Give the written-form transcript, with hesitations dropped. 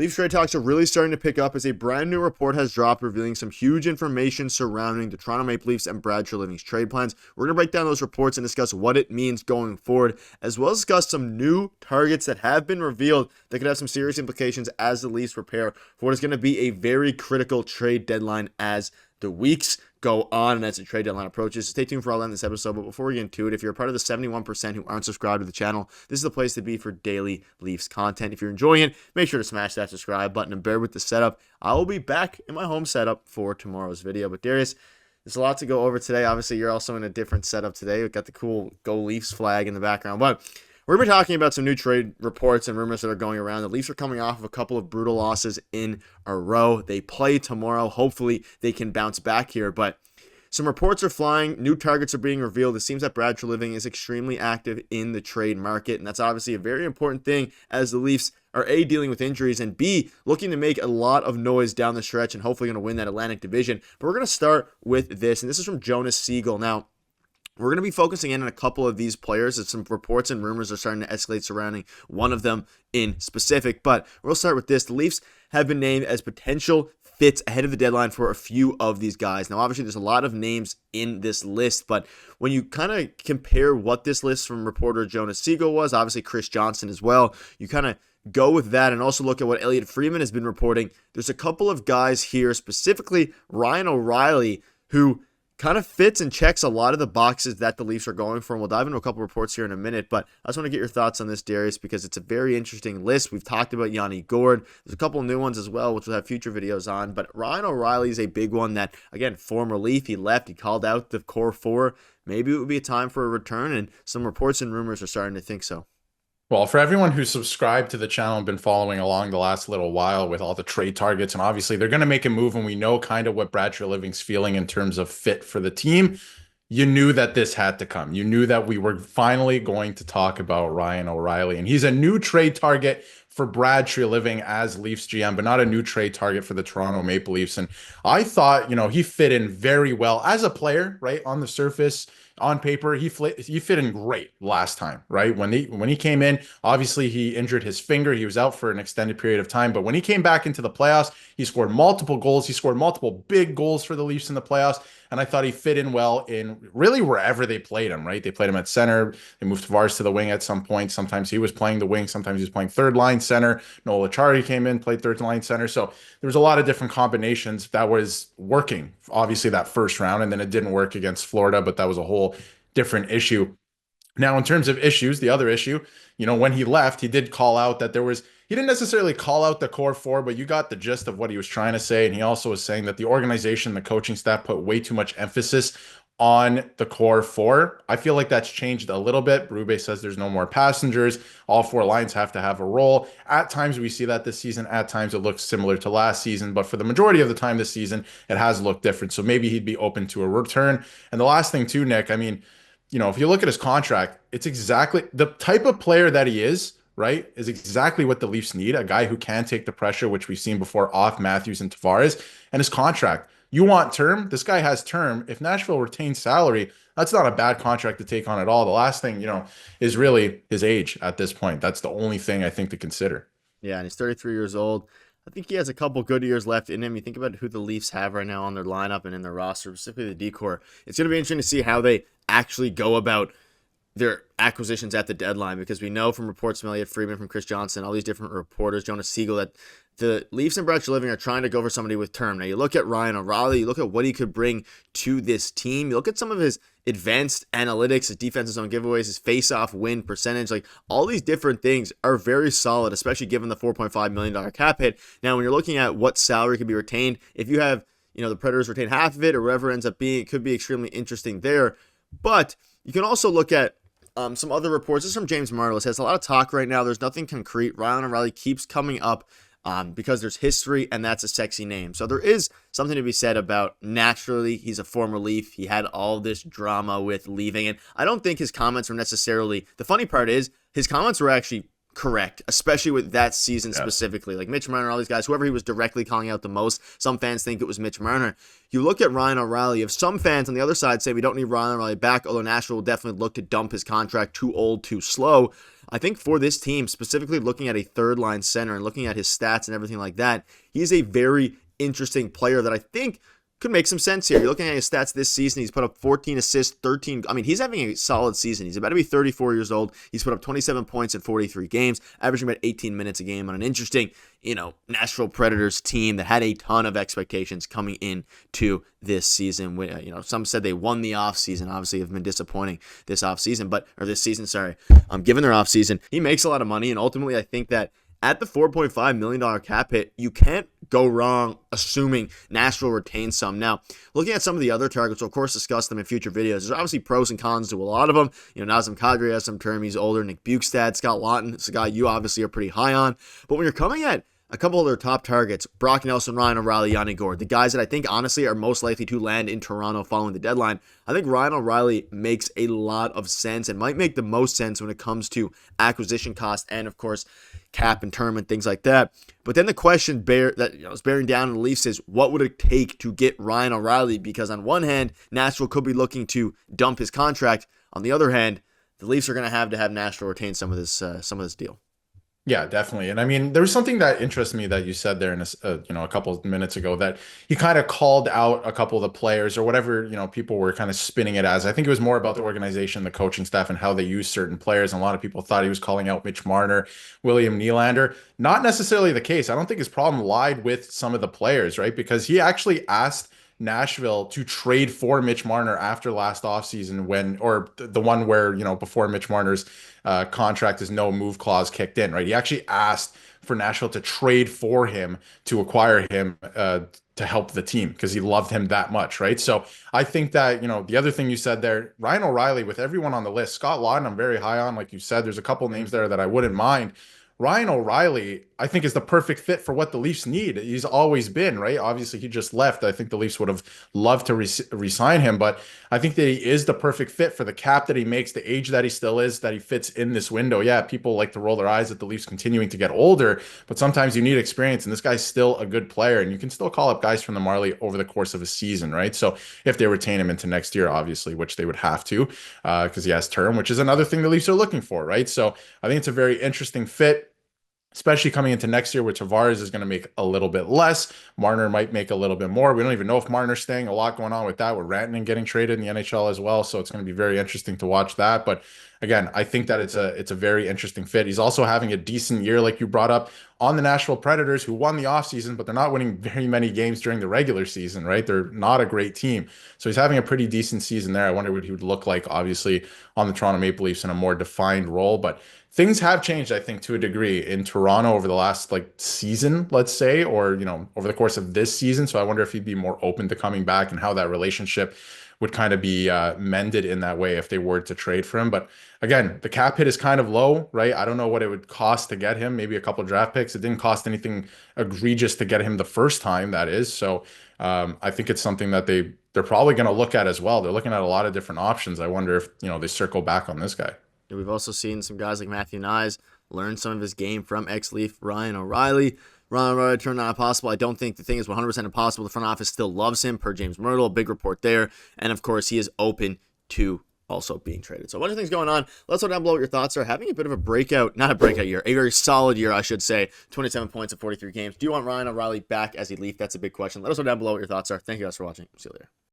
Leafs trade talks are really starting to pick up as a brand new report has dropped revealing some huge information surrounding the Toronto Maple Leafs and Brad Treliving's trade plans. We're going to break down those reports and discuss what it means going forward, as well as discuss some new targets that have been revealed that could have some serious implications as the Leafs prepare for what is going to be a very critical trade deadline as the weeks go on and as the trade deadline approaches. Stay tuned for all that in this episode. But before we get into it, if you're a part of the 71% who aren't subscribed to the channel, this is the place to be for daily Leafs content. If you're enjoying it, make sure to smash that subscribe button and bear with the setup. I will be back in my home setup for tomorrow's video. But Darius, there's a lot to go over today. Obviously, you're also in a different setup today. We've got the cool Go Leafs flag in the background. But we're going to be talking about some new trade reports and rumors that are going around. The Leafs are coming off of a couple of brutal losses in a row. They play tomorrow. Hopefully, they can bounce back here. But some reports are flying. New targets are being revealed. It seems that Brad Treliving is extremely active in the trade market, and that's obviously a very important thing as the Leafs are A, dealing with injuries, and B, looking to make a lot of noise down the stretch and hopefully going to win that Atlantic Division. But we're going to start with this, and this is from Jonas Siegel. Now, we're going to be focusing in on a couple of these players as some reports and rumors are starting to escalate surrounding one of them in specific. But we'll start with this. The Leafs have been named as potential fits ahead of the deadline for a few of these guys. Now, obviously, there's a lot of names in this list, but when you kind of compare what this list from reporter Jonas Siegel was, obviously Chris Johnson as well, you kind of go with that and also look at what Elliot Friedman has been reporting. There's a couple of guys here, specifically Ryan O'Reilly, who kind of fits and checks a lot of the boxes that the Leafs are going for. And we'll dive into a couple reports here in a minute, but I just want to get your thoughts on this, Darius, because it's a very interesting list. We've talked about Yanni Gourde. There's a couple of new ones as well, which we'll have future videos on, but Ryan O'Reilly is a big one that, again, former Leaf, he left, he called out the core four. Maybe it would be a time for a return, and some reports and rumors are starting to think so. Well, for everyone who's subscribed to the channel and been following along the last little while with all the trade targets, and obviously they're going to make a move and we know kind of what Brad Treliving's feeling in terms of fit for the team. You knew that this had to come. You knew that we were finally going to talk about Ryan O'Reilly, and he's a new trade target for Brad Treliving as Leafs GM, but not a new trade target for the Toronto Maple Leafs. And I thought, he fit in very well as a player, right? On the surface, on paper, he fit in great last time, right? When he came in, obviously he injured his finger. He was out for an extended period of time, but when he came back into the playoffs, he scored multiple goals. He scored multiple big goals for the Leafs in the playoffs. And I thought he fit in well in really wherever they played him, right? They played him at center. They moved Tavares to the wing at some point. Sometimes he was playing the wing. Sometimes he was playing third line center. Noel Acciari came in, played third line center. So there was a lot of different combinations that was working, obviously, that first round. And then it didn't work against Florida, but that was a whole different issue. Now, in terms of issues, the other issue, when he left, he did call out that he didn't necessarily call out the core four, but you got the gist of what he was trying to say. And he also was saying that the organization, the coaching staff put way too much emphasis on the core four. I feel like that's changed a little bit. Berube says there's no more passengers. All four lines have to have a role. At times we see that this season. At times it looks similar to last season, but for the majority of the time this season, it has looked different. So maybe he'd be open to a return. And the last thing too, Nick, if you look at his contract, it's exactly the type of player that he is, right, is exactly what the Leafs need. A guy who can take the pressure, which we've seen before off Matthews and Tavares, and his contract. You want term? This guy has term. If Nashville retains salary, that's not a bad contract to take on at all. The last thing, is really his age at this point. That's the only thing I think to consider. Yeah, and he's 33 years old. I think he has a couple good years left in him. You think about who the Leafs have right now on their lineup and in their roster, specifically the decor. It's going to be interesting to see how they actually go about their acquisitions at the deadline, because we know from reports from Elliot Friedman, from Chris Johnson, all these different reporters, Jonas Siegel, that the Leafs and Brad Treliving are trying to go for somebody with term. Now, you look at Ryan O'Reilly, you look at what he could bring to this team, you look at some of his advanced analytics, his defensive zone giveaways, his face-off win percentage, like all these different things are very solid, especially given the $4.5 million cap hit. Now, when you're looking at what salary could be retained, if you have, the Predators retain half of it or whatever it ends up being, it could be extremely interesting there. But you can also look at some other reports. This is from James Marlis. Has a lot of talk right now. There's nothing concrete. Ryan O'Reilly keeps coming up because there's history, and that's a sexy name. So there is something to be said about, naturally, he's a former Leaf. He had all this drama with leaving, and I don't think his comments were necessarily, the funny part is, his comments were actually correct, especially with that season specifically. Like Mitch Marner, all these guys, whoever he was directly calling out the most, some fans think it was Mitch Marner. You look at Ryan O'Reilly, if some fans on the other side say we don't need Ryan O'Reilly back, although Nashville will definitely look to dump his contract, too old, too slow, I think for this team, specifically looking at a third line center and looking at his stats and everything like that, he's a very interesting player that I think could make some sense here. You're looking at his stats this season. He's put up 14 assists, 13. I mean, he's having a solid season. He's about to be 34 years old. He's put up 27 points in 43 games, averaging about 18 minutes a game on an interesting, Nashville Predators team that had a ton of expectations coming into this season. Some said they won the offseason. Obviously, have been disappointing this offseason, or this season, sorry. Given their offseason, he makes a lot of money, and ultimately, I think that at the $4.5 million cap hit, you can't go wrong assuming Nashville retains some. Now, looking at some of the other targets, we'll of course discuss them in future videos. There's obviously pros and cons to a lot of them. Nazem Kadri has some term. He's older. Nick Bukestad, Scott Laughton, it's a guy you obviously are pretty high on. But when you're coming at a couple of their top targets, Brock Nelson, Ryan O'Reilly, Yanni Gourde, the guys that I think honestly are most likely to land in Toronto following the deadline, I think Ryan O'Reilly makes a lot of sense and might make the most sense when it comes to acquisition cost and, of course, cap and term and things like that. But then the question is bearing down on the Leafs is, what would it take to get Ryan O'Reilly? Because on one hand, Nashville could be looking to dump his contract. On the other hand, the Leafs are going to have Nashville retain some of this deal. Yeah, definitely. And I mean, there was something that interests me that you said there in a couple of minutes ago, that he kind of called out a couple of the players or whatever, people were kind of spinning it as. I think it was more about the organization, the coaching staff, and how they use certain players. And a lot of people thought he was calling out Mitch Marner, William Nylander. Not necessarily the case. I don't think his problem lied with some of the players, right? Because he actually asked Nashville to trade for Mitch Marner after last offseason or the one where, before Mitch Marner's contract is no move clause kicked in, right? He actually asked for Nashville to trade for him to acquire him to help the team because he loved him that much, right? So I think that, the other thing you said there, Ryan O'Reilly, with everyone on the list, Scott Laughton, I'm very high on, like you said, there's a couple names there that I wouldn't mind. Ryan O'Reilly, I think, is the perfect fit for what the Leafs need. He's always been, right? Obviously, he just left. I think the Leafs would have loved to re-sign him, but I think that he is the perfect fit for the cap that he makes, the age that he still is, that he fits in this window. Yeah, people like to roll their eyes at the Leafs continuing to get older, but sometimes you need experience, and this guy's still a good player, and you can still call up guys from the Marley over the course of a season, right? So if they retain him into next year, obviously, which they would have to, because he has term, which is another thing the Leafs are looking for, right? So I think it's a very interesting fit, especially coming into next year where Tavares is going to make a little bit less. Marner might make a little bit more. We don't even know if Marner's staying. A lot going on with that, with Rantanen getting traded in the NHL as well. So it's going to be very interesting to watch that. But again, I think that it's a very interesting fit. He's also having a decent year, like you brought up, on the Nashville Predators, who won the offseason, but they're not winning very many games during the regular season, right? They're not a great team. So he's having a pretty decent season there. I wonder what he would look like, obviously, on the Toronto Maple Leafs in a more defined role. But things have changed, I think, to a degree in Toronto over the last season, let's say, or, over the course of this season. So I wonder if he'd be more open to coming back and how that relationship would kind of be mended in that way if they were to trade for him. But again, the cap hit is kind of low, right? I don't know what it would cost to get him, maybe a couple of draft picks. It didn't cost anything egregious to get him the first time, that is. So I think it's something that they're probably going to look at as well. They're looking at a lot of different options. I wonder if, they circle back on this guy. We've also seen some guys like Matthew Nyes learn some of his game from ex-Leaf Ryan O'Reilly. Ryan O'Reilly turned out impossible. I don't think the thing is 100% impossible. The front office still loves him, per James Myrtle. Big report there. And, of course, he is open to also being traded. So a bunch of things going on. Let us know down below what your thoughts are. Having a bit of not a breakout year, a very solid year, I should say. 27 points in 43 games. Do you want Ryan O'Reilly back as a Leaf? That's a big question. Let us know down below what your thoughts are. Thank you guys for watching. See you later.